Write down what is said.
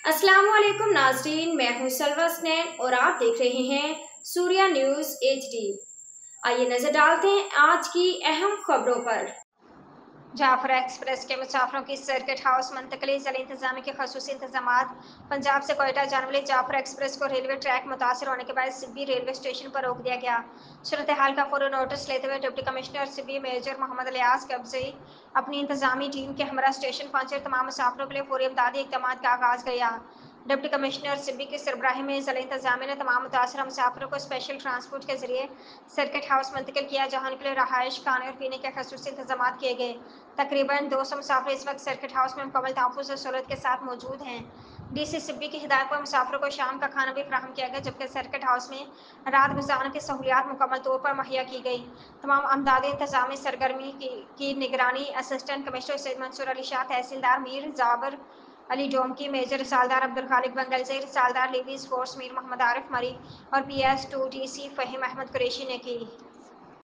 अस्सलामुअलैकुम नाज़रीन, मैं हूं सलवा स्नैन और आप देख रहे हैं सूर्या न्यूज़ HD। आइए नजर डालते हैं आज की अहम खबरों पर। जाफर एक्सप्रेस के मुसाफिरों की सर्किट हाउस मुंतकली ज़िला इंतजामी के खसूसी इंतजामात। पंजाब से कोयटा जाने वाली जाफर एक्सप्रेस को रेलवे ट्रैक मुतासर होने के बाद सिब्बी रेलवे स्टेशन पर रोक दिया गया। सूरत हाल का फौरन नोटिस लेते हुए deputy commissioner Sibi major Mohammad Ilyas कब्ज़ी अपनी इंतजामी टीम के हमरा स्टेशन पहुंचे। तमाम मुसाफिरों के लिए फौरी इमदादी इक़दाम का आगाज़ किया। डिप्टी कमिश्नर सिब्बी की सरबराही में ज़िला इंतजामिया ने तमाम मुतासर मुसाफिरों को स्पेशल ट्रांसपोर्ट के जरिए सर्किट हाउस मुंतकिल किया, जहाँ उनके लिए रहायश, खाने और पीने के खसूसी इंतजाम किए गए। तकरीबन 200 मुसाफिर इस वक्त सर्किट हाउस में मुकम्मल तहफ़्फ़ुज़ और सहूलत के साथ मौजूद हैं। DC सिब्बी की हिदायत पर मुसाफिरों को शाम का खाना भी फराहम किया गया, जबकि सर्किट हाउस में रात गुजारने की सहूलियात मुकम्मल तौर पर मुहैया की गई। तमाम अमदादी इंतजामी सरगर्मी की निगरानी असिस्टेंट कमिश्नर सैयद मंसूर अली शाह, तहसीलदार मीर जाबर अली डोमकी, मेजर रिसालदार अब्दुल खालिक बंगलज़ई, रिसालदार लिवीज फोर्स मीर मोहम्मद आरिफ मरी और PS2 TC फ़हीम अहमद कुरैशी ने की।